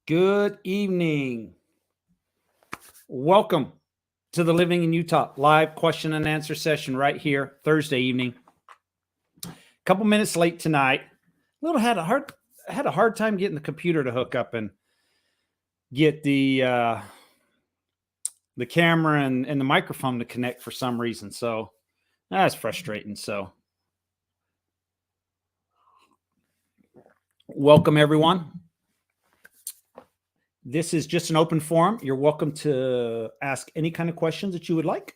Good evening. Welcome to the Living in Utah live question and answer session right here Thursday evening. A couple minutes late tonight. Had a hard time getting the computer to hook up and get the camera and the microphone to connect for some reason. So that's frustrating. So welcome everyone. This is just an open forum. You're welcome to ask any kind of questions that you would like,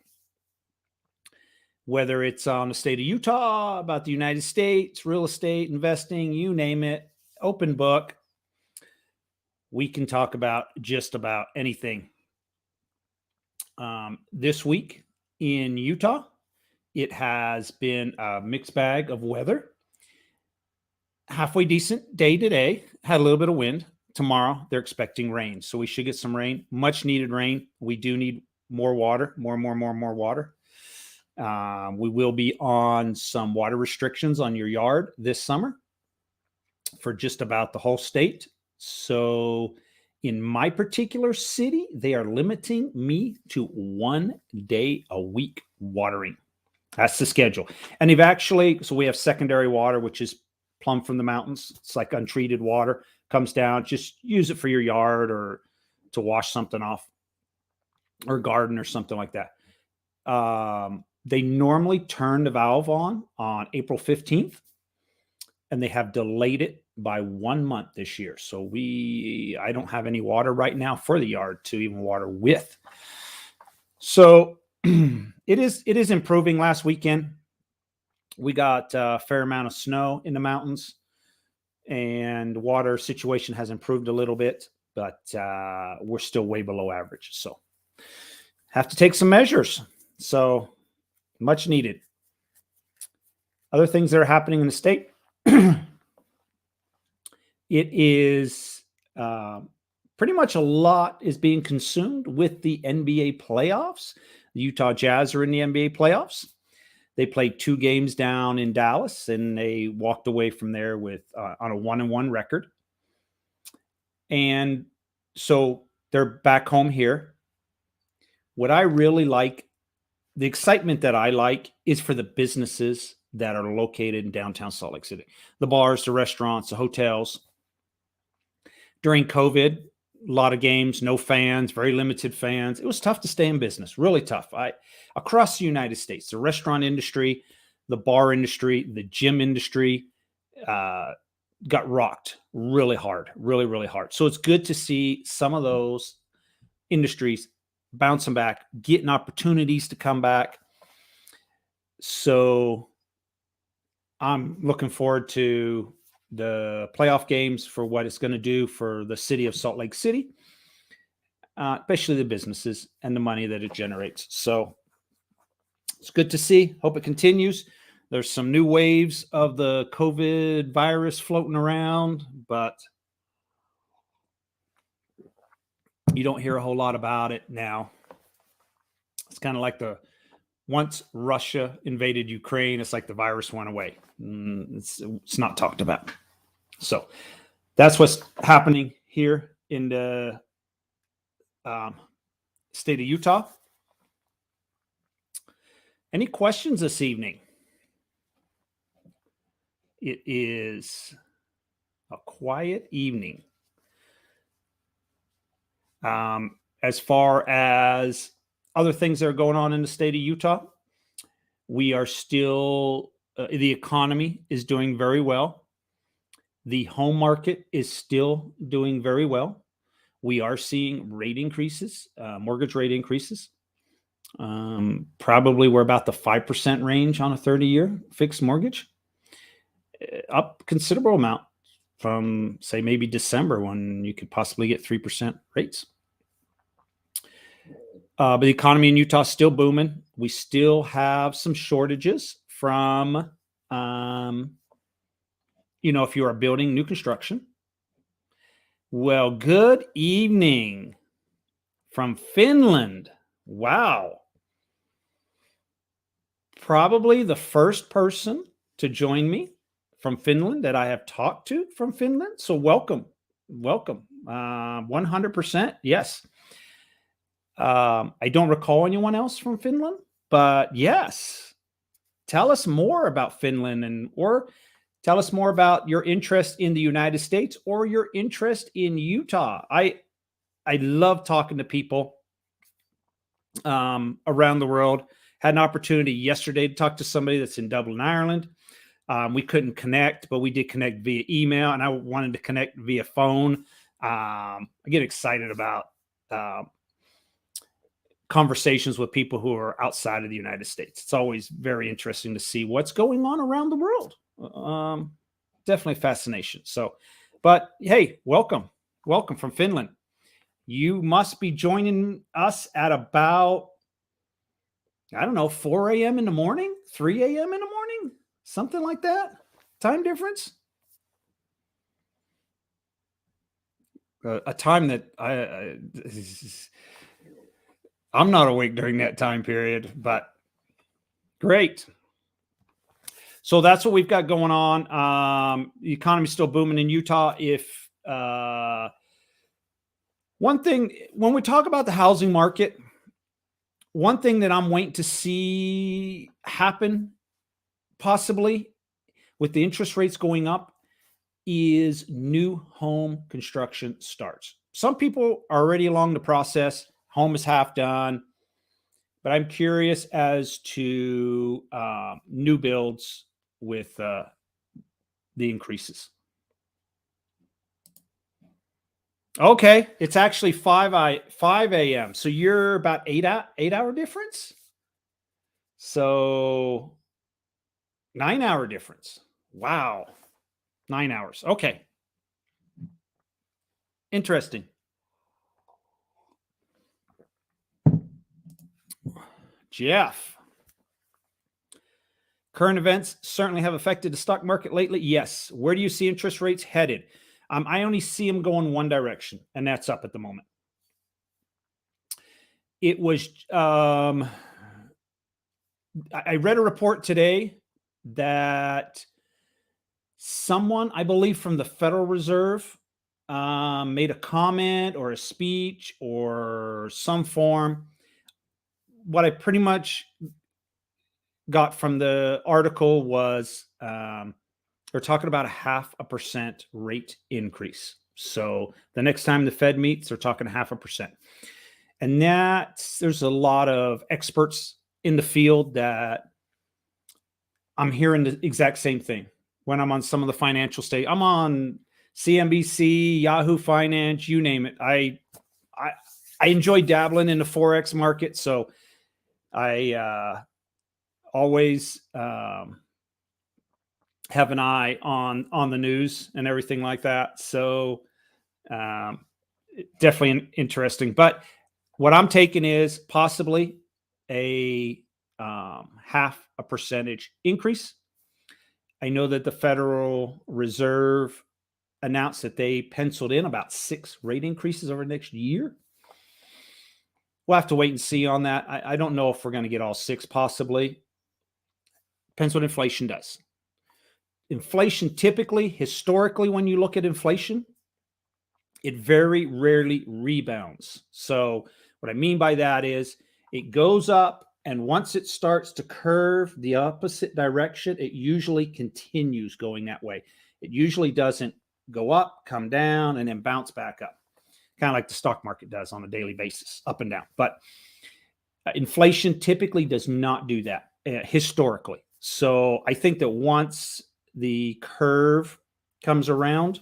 whether it's on the state of Utah, about the United States, real estate, investing, you name it, open book. We can talk about just about anything. This week in Utah, it has been a mixed bag of weather. Halfway decent day today, had a little bit of wind. Tomorrow, they're expecting rain. So we should get some rain, much needed rain. We do need more water, more water. We will be on some water restrictions on your yard this summer for just about the whole state. So in my particular city, they are limiting me to 1 day a week watering. That's the schedule. And so we have secondary water, which is plumbed from the mountains. It's like untreated water. Comes down, just use it for your yard or to wash something off or garden or something like that. They normally turn the valve on April 15th, and they have delayed it by 1 month this year. So I don't have any water right now for the yard to even water with. So it is improving. Last weekend, we got a fair amount of snow in the mountains. And water situation has improved a little bit, but we're still way below average. So have to take some measures. So much needed. Other things that are happening in the state. It is pretty much a lot is being consumed with the NBA playoffs. The Utah Jazz are in the NBA playoffs. They played 2 games down in Dallas, and they walked away from there with on a 1-1 record. And so they're back home here. What I really like, the excitement that I like, is for the businesses that are located in downtown Salt Lake City. The bars, the restaurants, the hotels. During COVID, a lot of games, no fans, very limited fans. It was tough to stay in business, really tough. Across the United States, the restaurant industry, the bar industry, the gym industry got rocked really hard, really hard. So it's good to see some of those industries bouncing back, getting opportunities to come back. So I'm looking forward to the playoff games for what it's going to do for the city of Salt Lake City, especially the businesses and the money that it generates. So it's good to see. Hope it continues. There's some new waves of the COVID virus floating around, but you don't hear a whole lot about it now. It's kind of like once Russia invaded Ukraine, it's like the virus went away. It's not talked about. So that's what's happening here in the state of Utah. Any questions this evening? It is a quiet evening. As far as other things that are going on in the state of Utah, we are still, the economy is doing very well. The home market is still doing very well. We are seeing rate increases, mortgage rate increases. Probably we're about the 5% range on a 30-year fixed mortgage, up considerable amount from, say, maybe December, when you could possibly get 3% rates. But the economy in Utah is still booming. We still have some shortages from, if you are building new construction. Well, good evening from Finland. Wow. Probably the first person to join me from Finland that I have talked to from Finland. So welcome. welcome. 100%. Yes. I don't recall anyone else from Finland, but yes. Tell us more about Finland or tell us more about your interest in the United States or your interest in Utah. I love talking to people around the world. Had an opportunity yesterday to talk to somebody that's in Dublin, Ireland. We couldn't connect, but we did connect via email, and I wanted to connect via phone. I get excited about conversations with people who are outside of the United States. It's always very interesting to see what's going on around the world. Definitely fascination. So, but hey, welcome from Finland. You must be joining us at about, I don't know, 4 a.m. in the morning, 3 a.m. in the morning, something like that. Time difference. A time that I'm not awake during that time period, but great. So that's what we've got going on. The economy's still booming in Utah. If one thing, when we talk about the housing market, one thing that I'm waiting to see happen, possibly with the interest rates going up, is new home construction starts. Some people are already along the process. Home is half done, but I'm curious as to new builds with the increases. Okay, it's actually 5 a.m. So you're about 8-hour difference. So 9-hour difference. Wow. 9 hours. Okay. Interesting. Jeff. Current events certainly have affected the stock market lately. Yes. Where do you see interest rates headed? I only see them going one direction, and that's up at the moment. It was, I read a report today that someone, I believe from the Federal Reserve, made a comment or a speech or some form. What I pretty much got from the article was they're talking about a 0.5% rate increase. So the next time the Fed meets, they're talking 0.5%. And there's a lot of experts in the field that I'm hearing the exact same thing. When I'm on some of the financial state, I'm on CNBC, Yahoo Finance, you name it. I enjoy dabbling in the Forex market. So I always have an eye on the news and everything like that. So definitely interesting. But what I'm taking is possibly a 0.5% increase. I know that the Federal Reserve announced that they penciled in about 6 rate increases over the next year. We'll have to wait and see on that. I don't know if we're going to get all 6 possibly. Depends what inflation does. Inflation typically, historically, when you look at inflation, it very rarely rebounds. So what I mean by that is it goes up, and once it starts to curve the opposite direction, it usually continues going that way. It usually doesn't go up, come down, and then bounce back up. Kind of like the stock market does on a daily basis, up and down. But inflation typically does not do that historically. So I think that once the curve comes around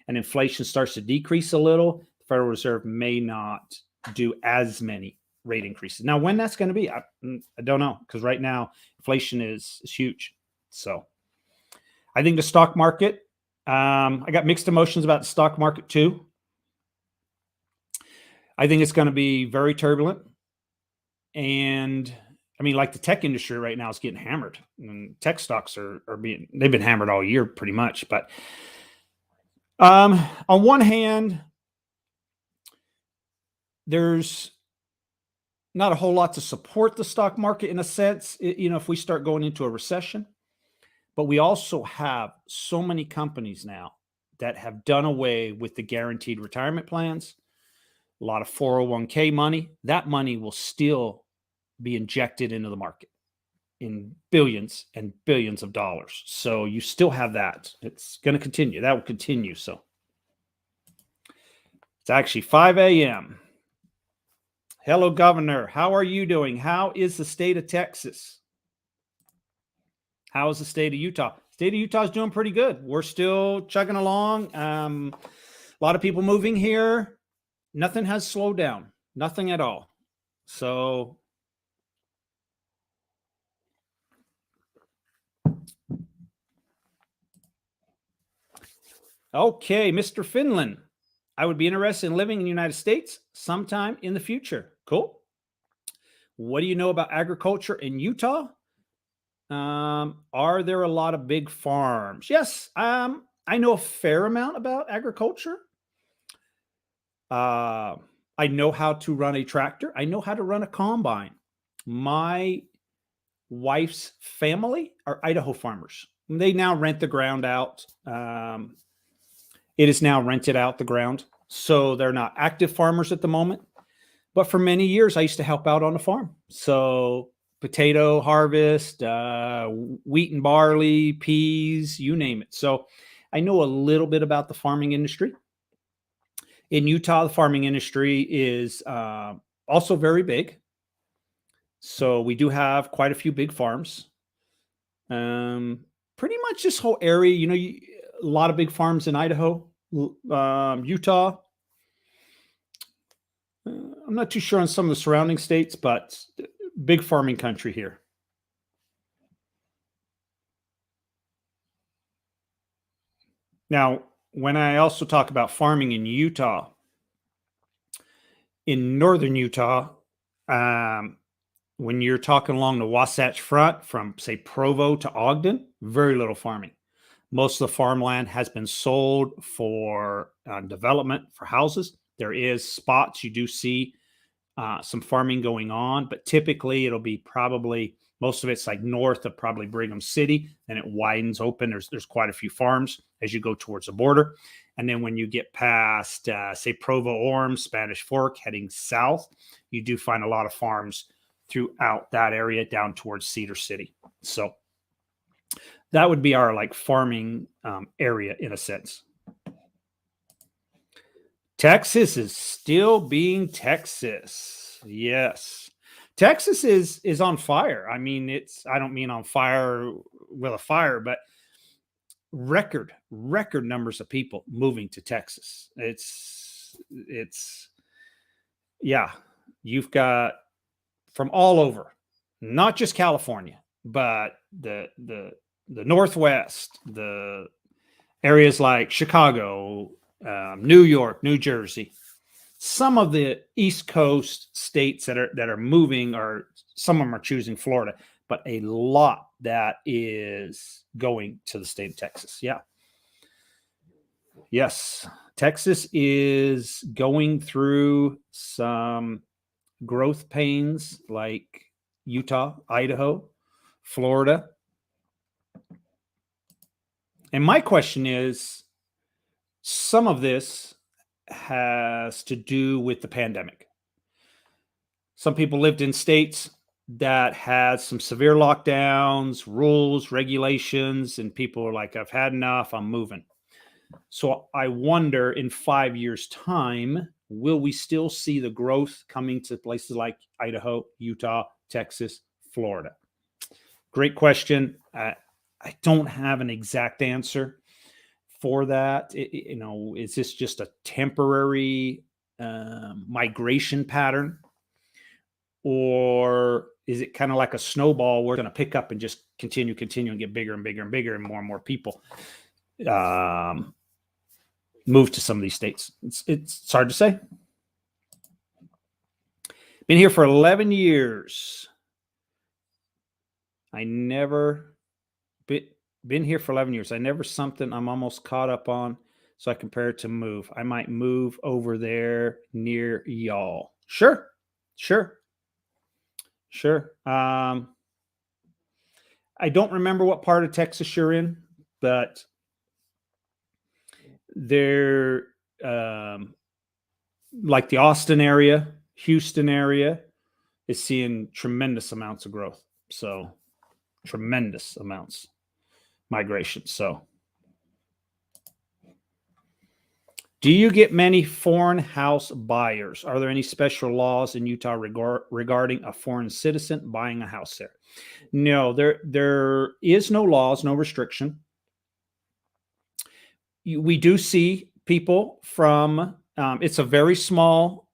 and inflation starts to decrease a little, the Federal Reserve may not do as many rate increases. Now, when that's going to be, I don't know, because right now inflation is huge. So I think the stock market, I got mixed emotions about the stock market too. I think it's going to be very turbulent. And I mean, like the tech industry right now is getting hammered, and tech stocks they've been hammered all year pretty much. But on one hand, there's not a whole lot to support the stock market in a sense, if we start going into a recession. But we also have so many companies now that have done away with the guaranteed retirement plans, a lot of 401k money. That money will still be injected into the market in billions and billions of dollars. So you still have that. It's going to continue. That will continue. So it's actually 5 a.m. Hello, Governor. How are you doing? How is the state of Texas? How is the state of Utah? State of Utah is doing pretty good. We're still chugging along. A lot of people moving here. Nothing has slowed down. Nothing at all. So okay, Mr. Finland. I would be interested in living in the United States sometime in the future. Cool. What do you know about agriculture in Utah? Are there a lot of big farms? Yes. I know a fair amount about agriculture. I know how to run a tractor. I know how to run a combine. My wife's family are Idaho farmers. They now rent the ground out. It is now rented out the ground. So they're not active farmers at the moment. But for many years, I used to help out on the farm. So potato harvest, wheat and barley, peas, you name it. So I know a little bit about the farming industry. In Utah, the farming industry is also very big. So we do have quite a few big farms. Pretty much this whole area, a lot of big farms in Idaho, Utah. I'm not too sure on some of the surrounding states, but big farming country here. Now, when I also talk about farming in Utah, in northern Utah, when you're talking along the Wasatch Front from, say, Provo to Ogden, very little farming. Most of the farmland has been sold for development for houses. There is spots you do see some farming going on, but typically it'll be probably most of it's like north of probably Brigham City, and it widens open. There's quite a few farms as you go towards the border. And then when you get past, say, Provo, Orem, Spanish Fork, heading south, you do find a lot of farms throughout that area down towards Cedar City. So that would be our farming area in a sense. Texas is still being Texas. Yes. Texas is on fire. I mean, I don't mean on fire with a fire, but record numbers of people moving to Texas. It's yeah, you've got from all over, not just California, but the Northwest, the areas like Chicago, New York, New Jersey. Some of the East Coast states that are moving, or some of them are choosing Florida, but a lot that is going to the state of Texas. Yeah. Yes. Texas is going through some growth pains like Utah, Idaho, Florida. And my question is, some of this has to do with the pandemic. Some people lived in states that had some severe lockdowns, rules, regulations, and people are like, I've had enough, I'm moving. So I wonder in 5 years' time, will we still see the growth coming to places like Idaho, Utah, Texas, Florida? Great question. I don't have an exact answer for that. Is this just a temporary migration pattern? Or is it kind of like a snowball? We're going to pick up and just continue and get bigger and bigger and bigger, and more people move to some of these states. It's hard to say. Been here for 11 years. I never been here for 11 years. I never something I'm almost caught up on, so I compare it to move. I might move over there near y'all. Sure. I don't remember what part of Texas you're in, but They're like the Austin area, Houston area is seeing tremendous amounts of growth. So tremendous amounts migration. So do you get many foreign house buyers? Are there any special laws in Utah regarding a foreign citizen buying a house there? No, there is no laws, no restriction. We do see people from, it's a very small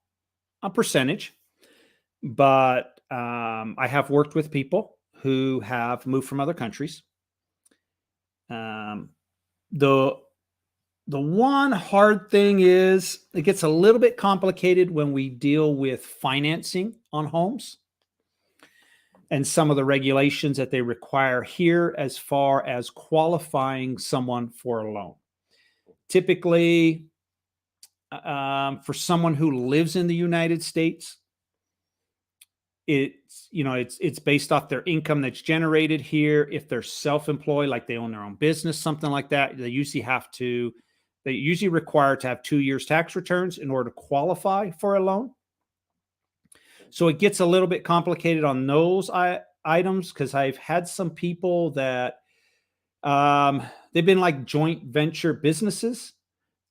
percentage, but I have worked with people who have moved from other countries. The one hard thing is it gets a little bit complicated when we deal with financing on homes and some of the regulations that they require here as far as qualifying someone for a loan. Typically, for someone who lives in the United States, it's based off their income that's generated here. If they're self-employed, like they own their own business, something like that, they usually require to have 2 years tax returns in order to qualify for a loan. So it gets a little bit complicated on those items, because I've had some people that they've been like joint venture businesses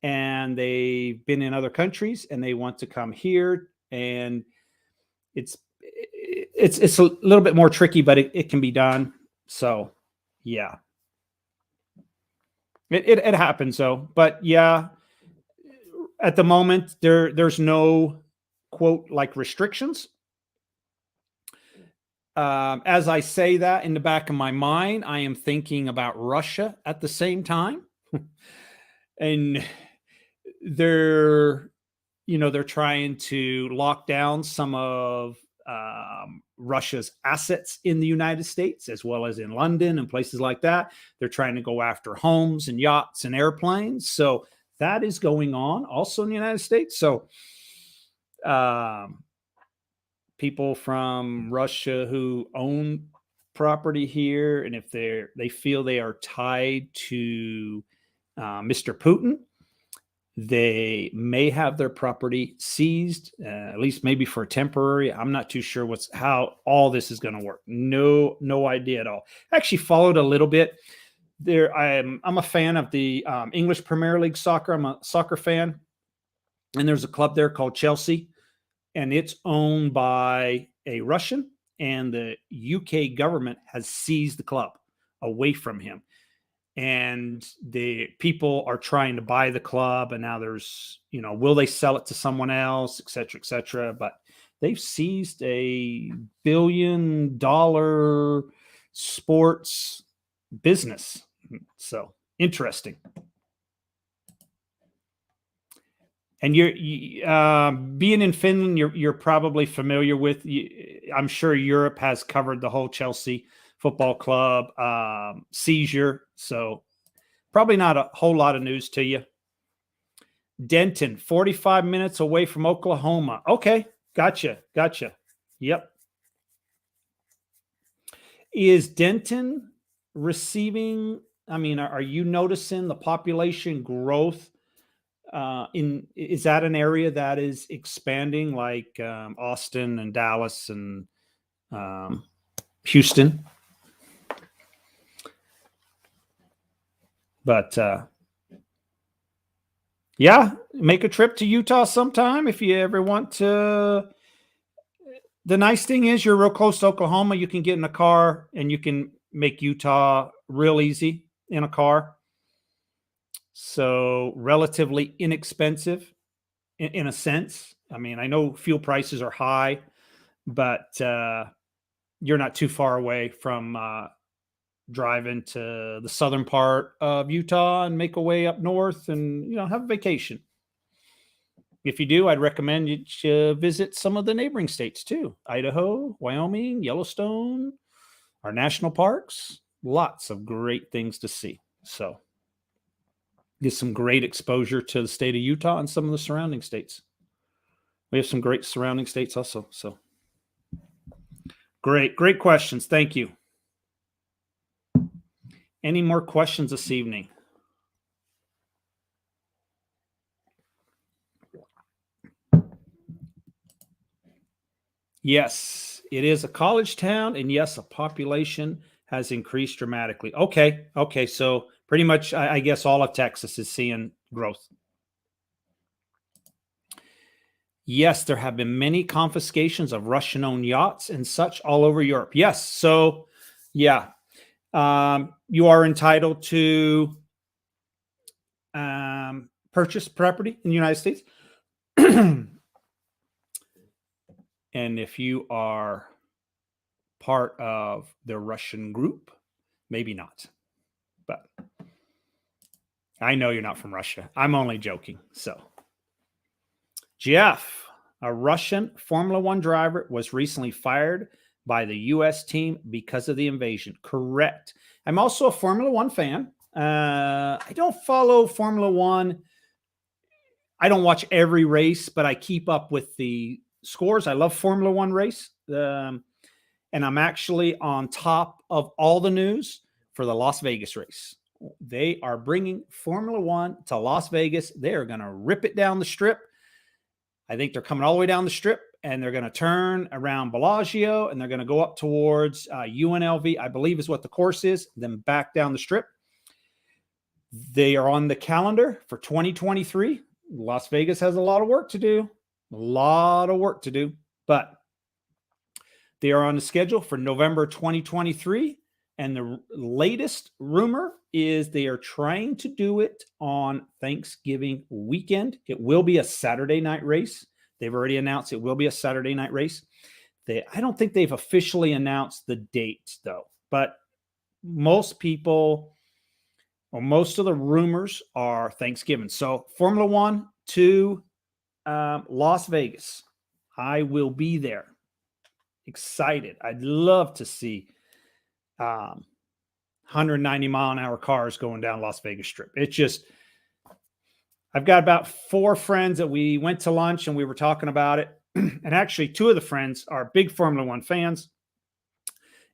and they've been in other countries and they want to come here, and it's a little bit more tricky, but it can be done. So yeah, it happens though. But yeah, at the moment there's no quote like restrictions. As I say that, in the back of my mind, I am thinking about Russia at the same time. And they're trying to lock down some of Russia's assets in the United States, as well as in London and places like that. They're trying to go after homes and yachts and airplanes. So that is going on also in the United States. So people from Russia who own property here, and if they feel they are tied to Mr. Putin, they may have their property seized, at least maybe for temporary. I'm not too sure how all this is going to work. No idea at all. I actually followed a little bit there. I'm a fan of the English Premier League soccer. I'm a soccer fan, and there's a club there called Chelsea, and it's owned by a Russian, and the UK government has seized the club away from him. And the people are trying to buy the club, and now there's, will they sell it to someone else, et cetera, et cetera. But they've seized $1 billion sports business. So interesting. And you're being in Finland, you're probably familiar with. I'm sure Europe has covered the whole Chelsea Football Club seizure, so probably not a whole lot of news to you. Denton, 45 minutes away from Oklahoma. Okay, gotcha. Yep. Is Denton receiving? I mean, are you noticing the population growth? Is that an area that is expanding, like Austin and Dallas and Houston? But yeah, make a trip to Utah sometime if you ever want to. The nice thing is you're real close to Oklahoma. You can get in a car and you can make Utah real easy in a car. So relatively inexpensive in a sense. I mean, I know fuel prices are high, but you're not too far away from driving to the southern part of Utah and make a way up north and, have a vacation. If you do, I'd recommend you visit some of the neighboring states too. Idaho, Wyoming, Yellowstone, our national parks, lots of great things to see. So get some great exposure to the state of Utah and some of the surrounding states. We have some great surrounding states also. So great questions. Thank you. Any more questions this evening? Yes, it is a college town, and yes, the population has increased dramatically. Okay, so pretty much, I guess all of Texas is seeing growth. Yes, there have been many confiscations of Russian-owned yachts and such all over Europe. Yes, so yeah, you are entitled to purchase property in the United States, and if you are part of the Russian group, maybe not. But I know you're not from Russia. I'm only joking. So, Jeff, a Russian Formula One driver, was recently fired by the U.S. team because of the invasion. Correct. I'm also a Formula One fan. I don't follow Formula One. I don't watch every race, but I keep up with the scores. I love Formula One race. And I'm actually on top of all the news for the Las Vegas race. They are bringing Formula One to Las Vegas. They are going to rip it down the strip. I think they're coming all the way down the strip, and they're going to turn around Bellagio, and they're going to go up towards UNLV, I believe is what the course is, then back down the strip. They are on the calendar for 2023. Las Vegas has a lot of work to do, but they are on the schedule for November 2023. And the latest rumor is they are trying to do it on Thanksgiving weekend. It will be a Saturday night race. They've already announced it will be a Saturday night race. I don't think they've officially announced the date, though. But most people, or most of the rumors are Thanksgiving. So Formula One to Las Vegas. I will be there. Excited. I'd love to see 190 mile an hour cars going down Las Vegas Strip. It's just, I've got about 4 friends that we went to lunch and we were talking about it. And actually 2 of the friends are big Formula One fans,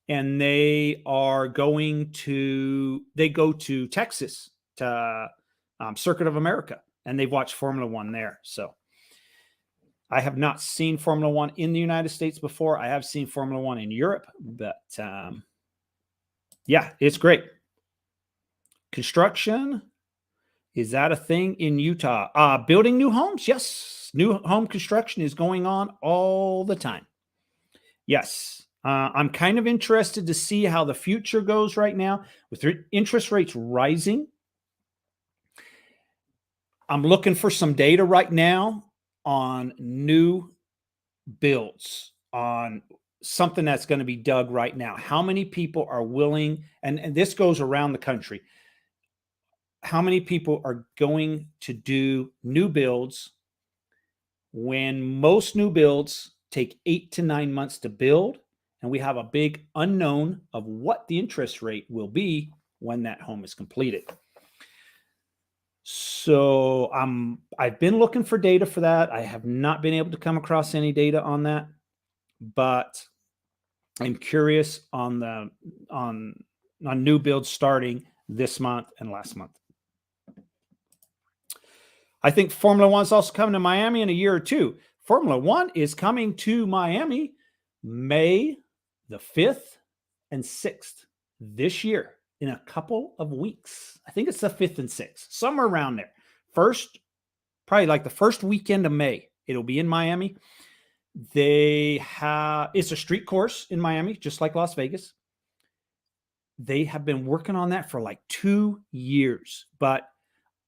and they go to Texas to Circuit of America, and they've watched Formula One there. So I have not seen Formula One in the United States before. I have seen Formula One in Europe, but yeah, it's great. Construction, is that a thing in Utah? Building new homes? Yes. New home construction is going on all the time. Yes. I'm kind of interested to see how the future goes right now with interest rates rising. I'm looking for some data right now on new builds, on something that's going to be dug right now. How many people are willing, and this goes around the country, how many people are going to do new builds when most new builds take 8 to 9 months to build, and we have a big unknown of what the interest rate will be when that home is completed. So I've been looking for data for that. I have not been able to come across any data on that, but I'm curious on new builds starting this month and last month. I think Formula One is also coming to Miami in a year or two. Formula One is coming to Miami May the 5th and 6th this year, in a couple of weeks. I think it's the 5th and 6th, somewhere around there. Probably like the first weekend of May, it'll be in Miami. It's a street course in Miami, just like Las Vegas. They have been working on that for like 2 years, but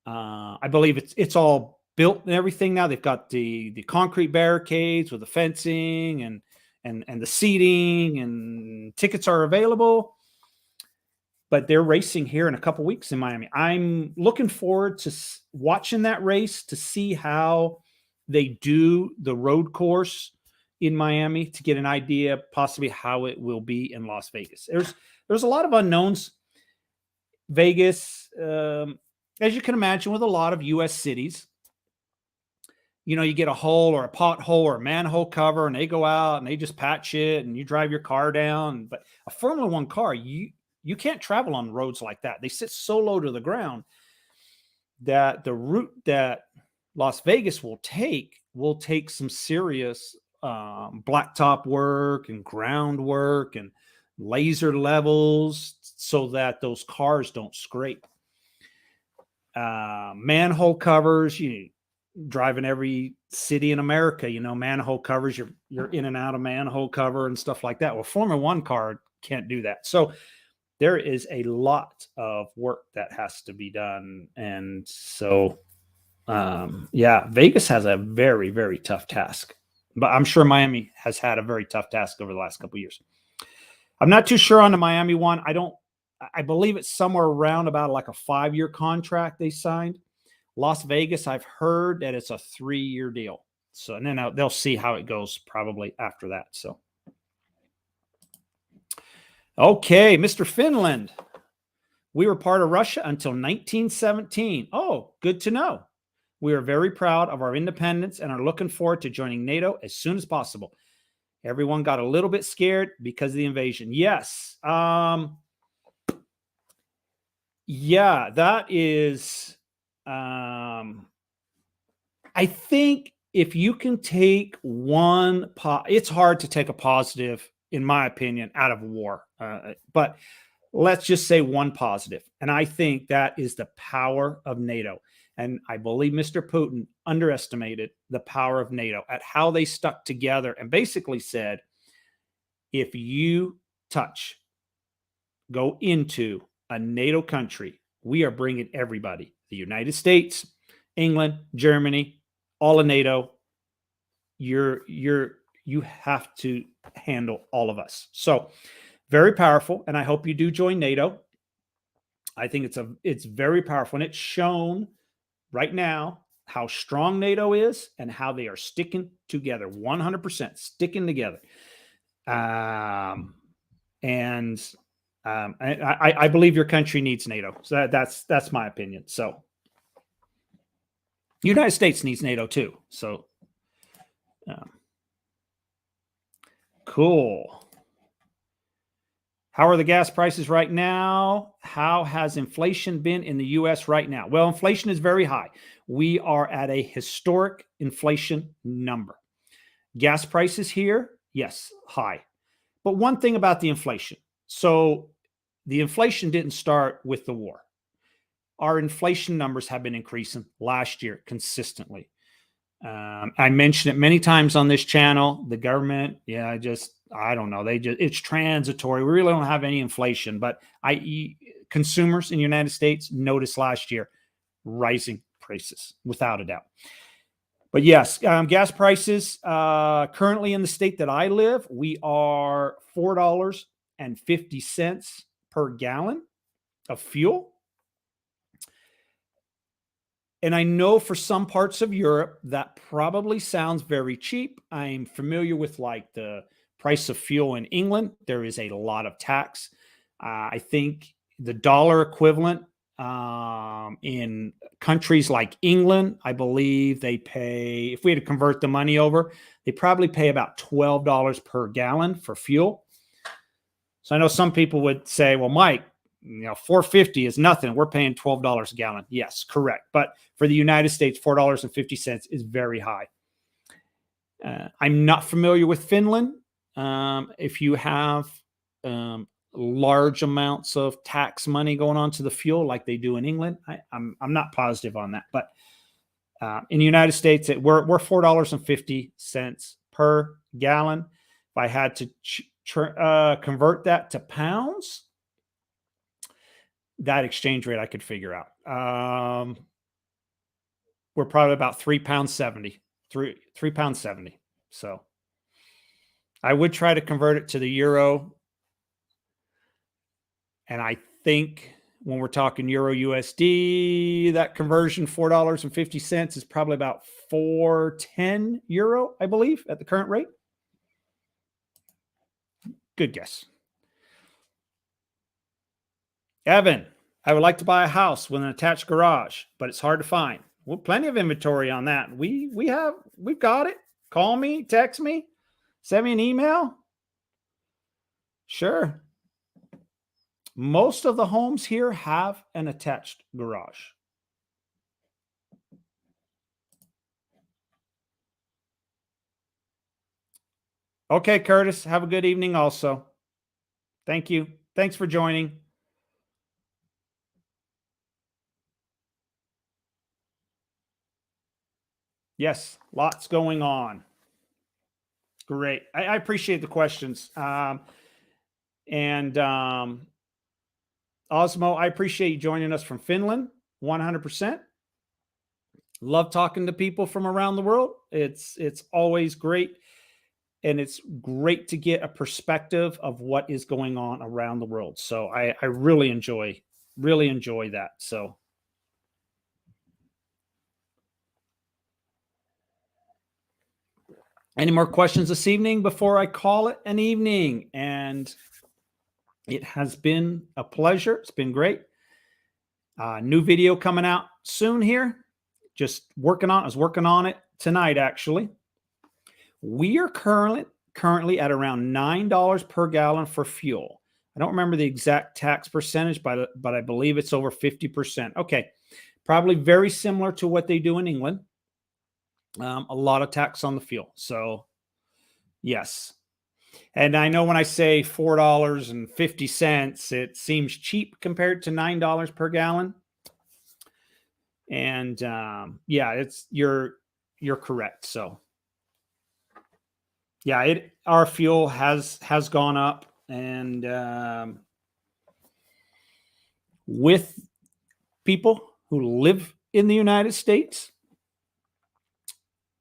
I believe it's all built and everything now. They've got the concrete barricades with the fencing and the seating, and tickets are available. But they're racing here in a couple weeks in Miami. I'm looking forward to watching that race to see how they do the road course in Miami, to get an idea possibly how it will be in Las Vegas. There's a lot of unknowns. Vegas, as you can imagine, with a lot of U.S. cities, you get a hole or a pothole or a manhole cover, and they go out and they just patch it, and you drive your car down. But a Formula One car, you can't travel on roads like that. They sit so low to the ground that the route that Las Vegas will take some serious blacktop work and groundwork and laser levels so that those cars don't scrape. Manhole covers, driving every city in America, manhole covers, you're in and out of manhole cover and stuff like that. Well, Formula One car can't do that. So there is a lot of work that has to be done. And so, Vegas has a very, very tough task, but I'm sure Miami has had a very tough task over the last couple of years. I'm not too sure on the Miami one. I believe it's somewhere around about like a 5-year contract they signed. Las Vegas, I've heard that it's a 3-year deal. So, and then they'll see how it goes probably after that. So, okay, Mr. Finland. We were part of Russia until 1917. Oh, good to know. We are very proud of our independence and are looking forward to joining NATO as soon as possible. Everyone got a little bit scared because of the invasion. Yes. Yeah, that is, I think if you can take one, it's hard to take a positive, in my opinion, out of war. But let's just say one positive. And I think that is the power of NATO. And I believe Mr. Putin underestimated the power of NATO at how they stuck together and basically said, if you go into a NATO country, we are bringing everybody, the United States, England, Germany, all of NATO. You have to handle all of us. So very powerful. And I hope you do join NATO. I think it's very powerful. And it's shown right now how strong NATO is and how they are sticking together, 100% sticking together. I believe your country needs NATO. So that's my opinion. So United States needs NATO too. So cool. How are the gas prices right now? How has inflation been in the U.S. right now? Well, inflation is very high. We are at a historic inflation number. Gas prices here, yes, high. But one thing about the inflation. So the inflation didn't start with the war. Our inflation numbers have been increasing last year consistently. I mentioned it many times on this channel. The government, I don't know. It's transitory. We really don't have any inflation, but consumers in the United States noticed last year rising prices without a doubt. But yes, gas prices currently in the state that I live, we are $4.50 per gallon of fuel. And I know for some parts of Europe, that probably sounds very cheap. I'm familiar with like the price of fuel in England. There is a lot of tax. I think the dollar equivalent in countries like England, I believe they pay, if we had to convert the money over, they probably pay about $12 per gallon for fuel. So I know some people would say, well, Mike, $4.50 is nothing. We're paying $12 a gallon. Yes, correct. But for the United States, $4.50 is very high. I'm not familiar with Finland. If you have large amounts of tax money going on to the fuel like they do in England, I'm not positive on that. But in the United States, we're $4.50 per gallon. If I had to convert that to pounds, that exchange rate I could figure out. We're probably about £3.70. £3.70. So I would try to convert it to the euro. And I think when we're talking euro USD, that conversion, $4.50 is probably about 410 euro, I believe, at the current rate. Good guess. Evan, I would like to buy a house with an attached garage, but it's hard to find. Well, plenty of inventory on that. We've got it. Call me, text me, send me an email. Sure. Most of the homes here have an attached garage. Okay, Curtis, have a good evening also. Thank you. Thanks for joining. Yes, lots going on. Great. I appreciate the questions. And Osmo, I appreciate you joining us from Finland, 100%. Love talking to people from around the world. It's always great, and it's great to get a perspective of what is going on around the world. So I really enjoy that. So any more questions this evening before I call it an evening? And it has been a pleasure. It's been great. New video coming out soon here. Just working on. I was working on it tonight, actually. We are currently at around $9 per gallon for fuel. I don't remember the exact tax percentage, but I believe it's over 50%. Okay, probably very similar to what they do in England. A lot of tax on the fuel. So yes. And I know when I say $4.50, it seems cheap compared to $9 per gallon. And yeah, you're correct. So yeah, our fuel has gone up, and with people who live in the United States,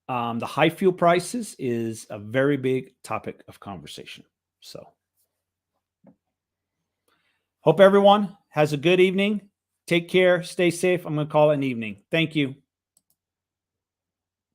the high fuel prices is a very big topic of conversation. So hope everyone has a good evening. Take care. Stay safe. I'm going to call it an evening. Thank you.